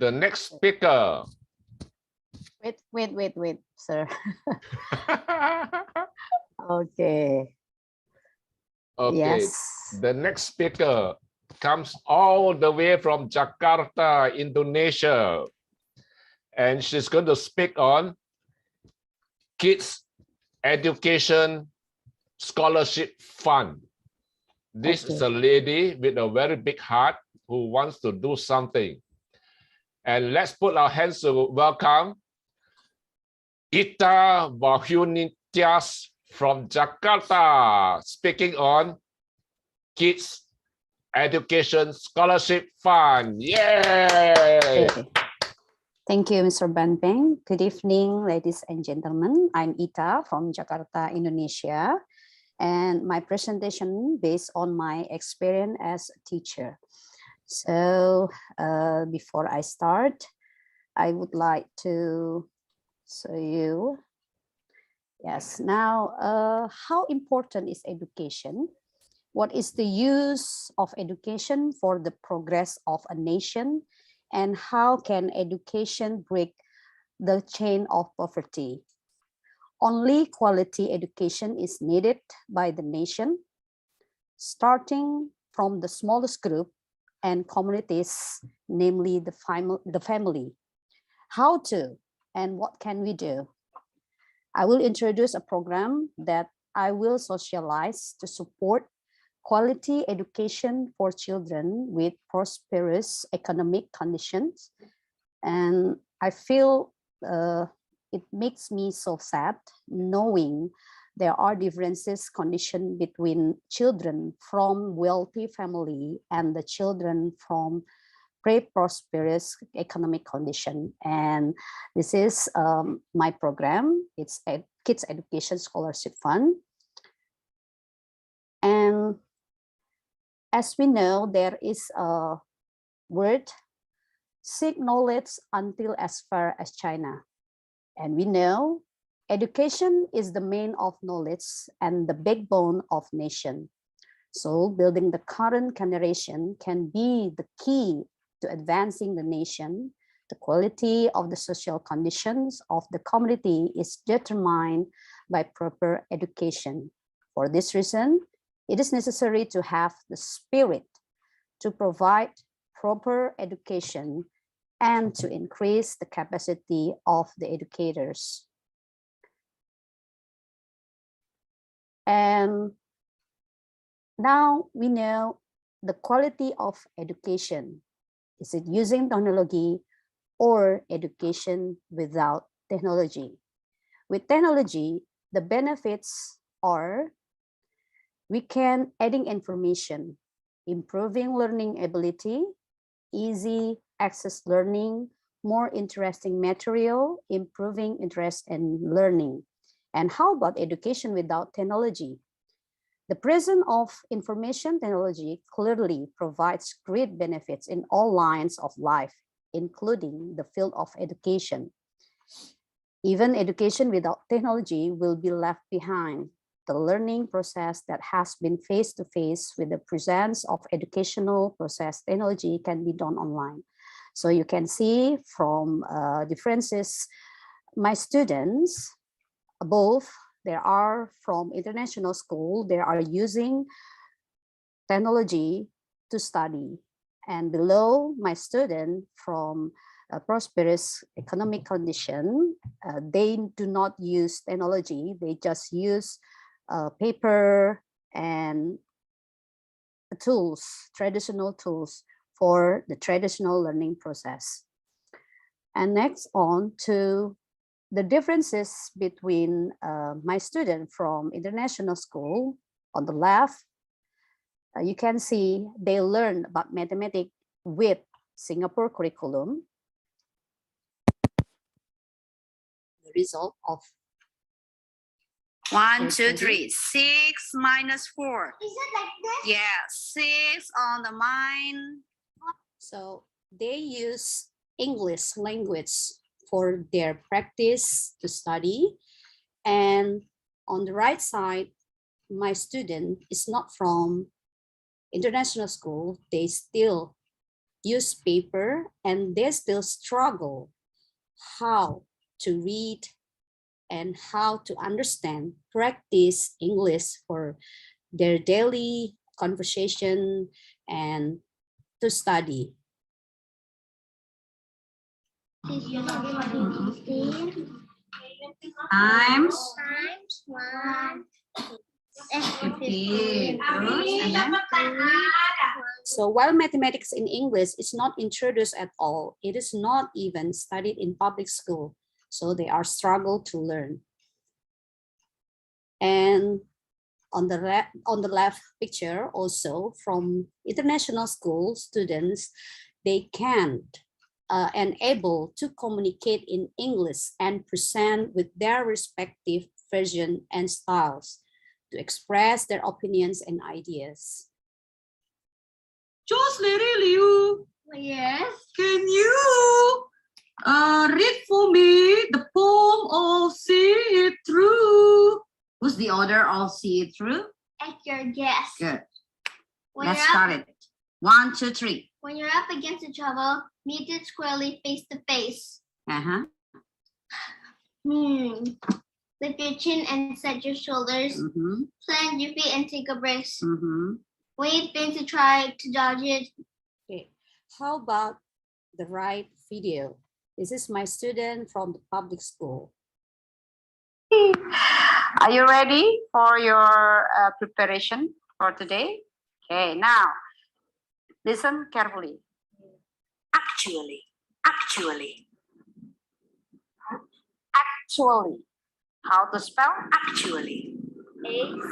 The next speaker. Wait, sir. Okay. Okay. Yes. The next speaker comes all the way from Jakarta, Indonesia. And she's going to speak on Kids Education Scholarship Fund. This is a lady with a very big heart who wants to do something. And let's put our hands to welcome Ita Wahyunitias from Jakarta, speaking on Kids Education Scholarship Fund. Yay! Thank you, Mr. Banpeng. Good evening, ladies and gentlemen. I'm Ita from Jakarta, Indonesia, and my presentation based on my experience as a teacher. So before I start, I would like to show you. Yes, now how important is education? What is the use of education for the progress of a nation? And how can education break the chain of poverty? Only quality education is needed by the nation, starting from the smallest group and communities, namely the family. How to and what can we do? I will introduce a program that I will socialize to support quality education for children with prosperous economic conditions. And I feel it makes me so sad knowing there are differences condition between children from wealthy family and the children from pre-prosperous economic condition. And this is my program. It's a Kids Education Scholarship Fund. And as we know, there is a word, seek knowledge until as far as China. And we know education is the main of knowledge and the backbone of nation. So building the current generation can be the key to advancing the nation. The quality of the social conditions of the community is determined by proper education. For this reason, it is necessary to have the spirit to provide proper education and to increase the capacity of the educators. And now we know the quality of education. Is it using technology or education without technology? With technology, the benefits are we can adding information, improving learning ability, easy access learning, more interesting material, improving interest in learning. And how about education without technology? The presence of information technology clearly provides great benefits in all lines of life, including the field of education. Even education without technology will be left behind. The learning process that has been face-to-face with the presence of educational process technology can be done online. So you can see from differences, my students, both they are from international school, they are using technology to study. And below my student from a prosperous economic condition, they do not use technology, they just use paper and tools, traditional tools for the traditional learning process. And next on to the differences between my student from international school. On the left, you can see they learn about mathematics with Singapore curriculum. The result of 1, 2, 3, 6 minus 4. Is it like this? Yeah, 6 on the mind. So they use English language for their practice to study. And on the right side, my student is not from international school. They still use paper, and they still struggle how to read and how to understand, practice English for their daily conversation and to study. Times. Times 1. Okay, terus, and then? So while mathematics in English is not introduced at all, it is not even studied in public school. So they are struggle to learn. And on the left picture also from international school students, they can't and able to communicate in English and present with their respective version and styles to express their opinions and ideas. Liu, Yes. can you read for me the poem of See It Through? What's the order of See It Through? At your guess. Good. When Let's you're start up, it. 1, 2, 3. When you're up against the trouble, meet it squarely face to face. Uh-huh. Lift your chin and set your shoulders. Plant your feet and take a brace. When you think to try to dodge it. Okay, how about the right video? This is my student from the public school. Are you ready for your preparation for today? Okay, now listen carefully. Actually. How to spell actually? ACTUALLY.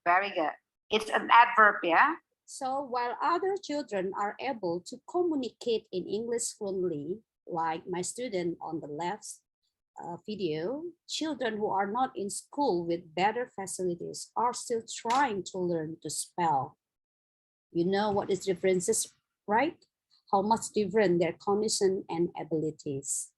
Very good. It's an adverb, yeah? So while other children are able to communicate in English fluently, like my student on the left video, children who are not in school with better facilities are still trying to learn to spell. You know what is differences, right? How much different their condition and abilities.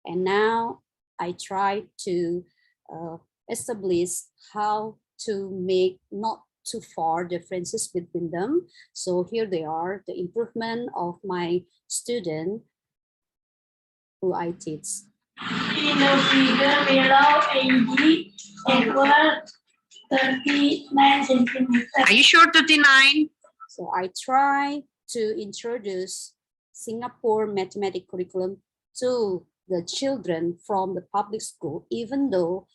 And now I try to establish how to make not too far differences between them. So here they are, the improvement of my student who I teach. In the figure below, AD equals 39 centimeters. Are you sure 39? So I try to introduce Singapore mathematics curriculum to the children from the public school, even though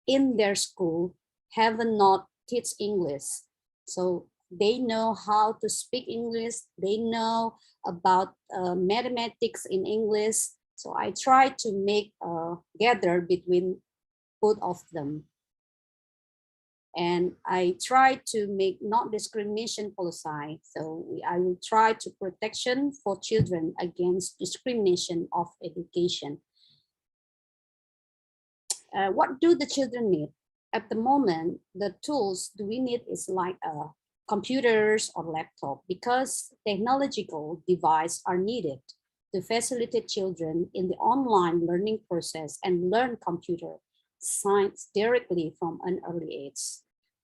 in their school have not teach English. So they know how to speak English, they know about mathematics in English. So I try to make gather between both of them. And I try to make not discrimination policy. So I will try to protection for children against discrimination of education. What do the children need? At the moment, the tools we need is like computers or laptop, because technological devices are needed to facilitate children in the online learning process and learn computer science directly from an early age.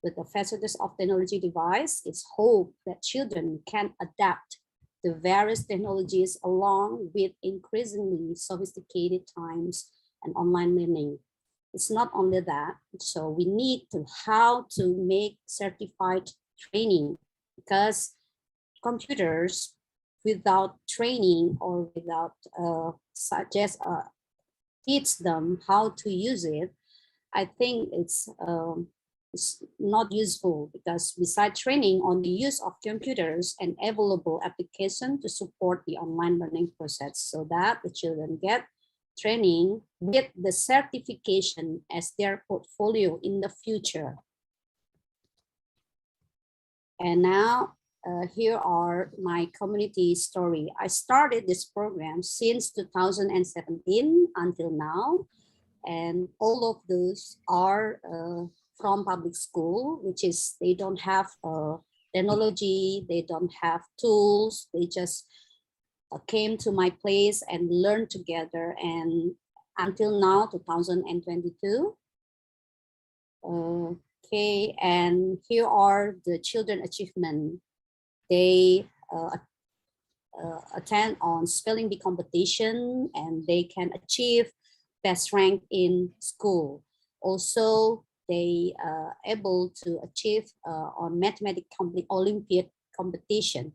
With the facilities of technology device, it's hoped that children can adapt to various technologies along with increasingly sophisticated times and online learning. It's not only that, so we need to how to make certified training, because computers without training or without teach them how to use it, I think it's not useful, because besides training on the use of computers and available application to support the online learning process, so that the children get training with the certification as their portfolio in the future. And now here are my community story. I started this program since 2017 until now, and all of those are from public school, which is they don't have technology, they don't have tools, they just came to my place and learned together. And until now, 2022, Okay, and here are the children achievement. They attend on spelling bee competition and they can achieve best rank in school. Also, they able to achieve on mathematics Olympiad competition.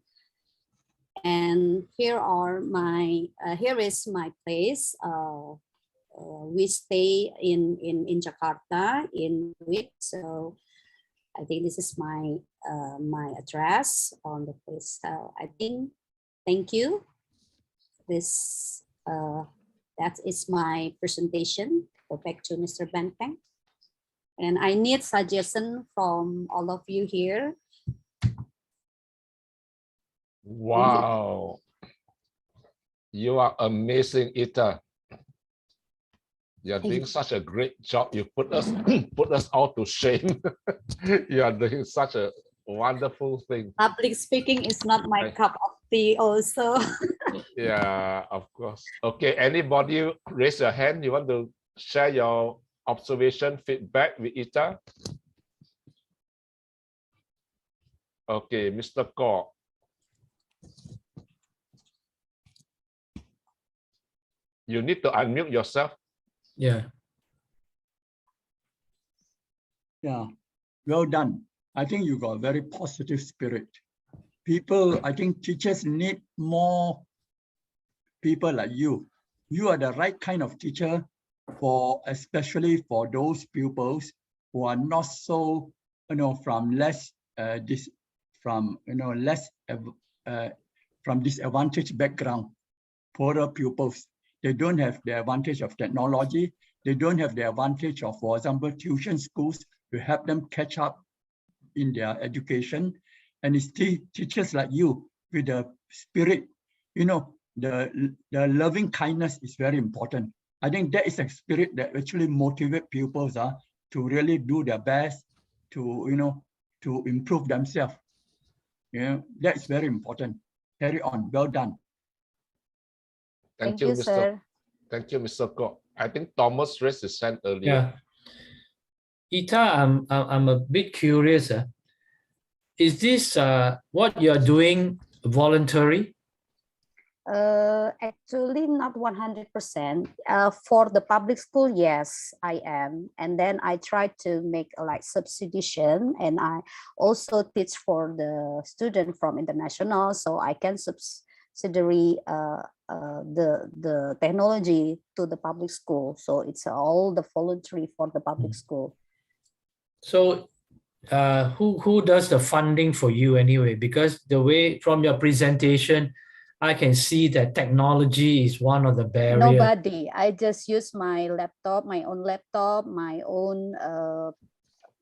And here are my here is my place. We stay in Jakarta in week. So I think this is my my address on the place. So I think thank you. This that is my presentation. Go back to Mr. Benteng. And I need suggestion from all of you here. Wow. You are amazing, Ita. You're doing such a great job. You put us put us all to shame. You are doing such a wonderful thing. Public speaking is not my cup of tea also. Yeah, of course. Okay, anybody raise your hand? You want to share your observation, feedback with Ita? Okay, Mr. Kor. You need to unmute yourself. Yeah. Yeah, well done. I think you got a very positive spirit. People, I think teachers need more people like you. You are the right kind of teacher for, especially for those pupils who are not so, from less from disadvantaged background, poorer pupils. They don't have the advantage of technology. They don't have the advantage of, for example, tuition schools to help them catch up in their education. And it's teachers like you with the spirit, the loving kindness is very important. I think that is a spirit that actually motivates pupils to really do their best to, to improve themselves. That's very important. Carry on. Well done. Thank you, Mr. Sir. Thank you, Mr. Kok. I think Thomas raised his hand earlier. Yeah. Ita, I'm a bit curious. Is this what you're doing voluntary? Actually, not 100%. For the public school, yes, I am. And then I try to make like substitution, and I also teach for the student from international, so I can subsidiary the technology to the public school. So it's all the voluntary for the public school. So who does the funding for you anyway? Because the way from your presentation, I can see that technology is one of the barriers. Nobody. I just use my laptop, my own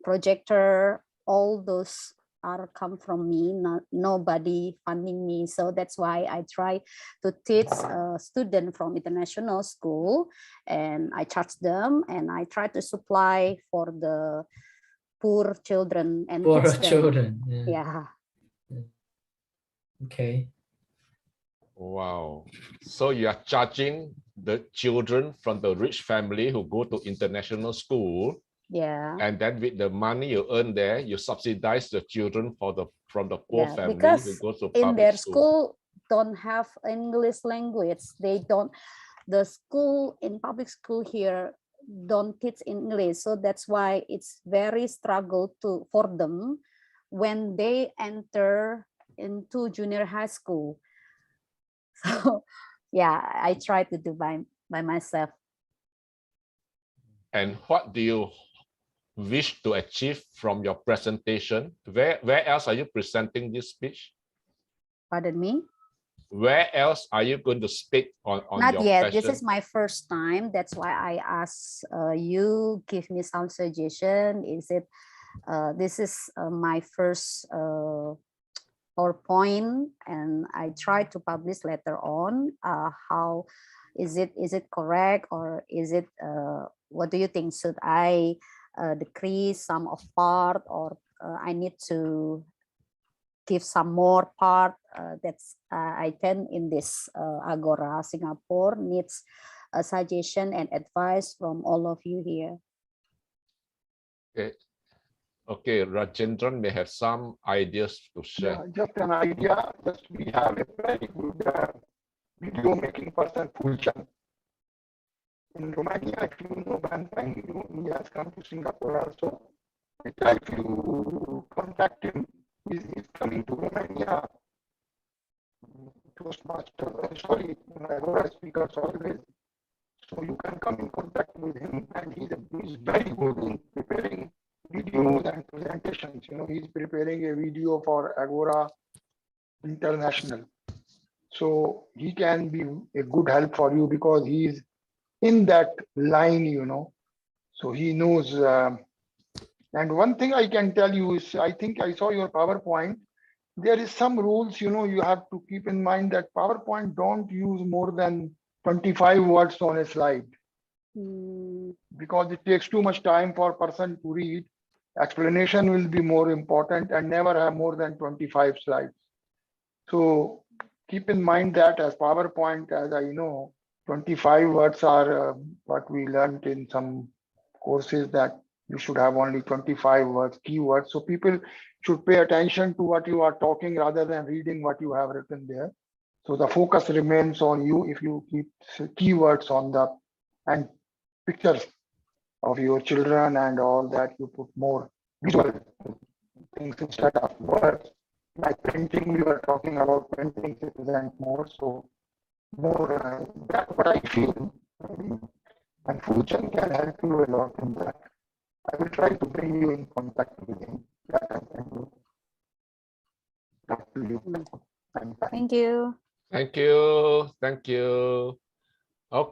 projector. All those are come from me. Nobody funding me. So that's why I try to teach a student from international school, and I charge them, and I try to supply for the poor children and Poor teach them. children. Yeah. Okay. Wow. So you are charging the children from the rich family who go to international school. Yeah. And then with the money you earn there, you subsidize the children from the poor family because who goes to in public their school. school don't have English language. They don't, the school in public school here don't teach English. So that's why it's very struggle for them when they enter into junior high school. So yeah, I try to do by myself. And what do you wish to achieve from your presentation? Where else are you presenting this speech? Pardon me? Where else are you going to speak on Not your yet. passion? This is my first time. That's why I ask you give me some suggestion. Is it this is my first PowerPoint, and I try to publish later on. How is it correct, or is it what do you think? Should I decrease some of part, or I need to give some more part? That's I can in this Agora Singapore needs a suggestion and advice from all of you here. Okay. Okay, Rajendran may have some ideas to share. Yeah, just an idea. Just we have a very good video making person, Fulchan. In Romania, if you know Banfang, he has come to Singapore also. If you contact him, he's coming to Romania. Toastmaster, sorry, Agora speakers always. So you can come in contact with him, and he's very good in preparing videos and presentations. You know, he's preparing a video for Agora International. So he can be a good help for you because he's in that line, you know. So he knows. And one thing I can tell you is, I think I saw your PowerPoint. There is some rules, you know, you have to keep in mind that PowerPoint don't use more than 25 words on a slide because it takes too much time for a person to read. Explanation will be more important and never have more than 25 slides. So keep in mind that as PowerPoint, as I know, 25 words are what we learned in some courses, that you should have only 25 words, keywords. So people should pay attention to what you are talking rather than reading what you have written there. So the focus remains on you if you keep keywords on the and pictures of your children and all that. You put more visual things instead of words. Like printing, we were talking about printing to present more. So more that's what I feel. And Fuchan can help you a lot in that. I will try to bring you in contact with him. That I can do. Talk to you. Thank you. Thank you. Thank you.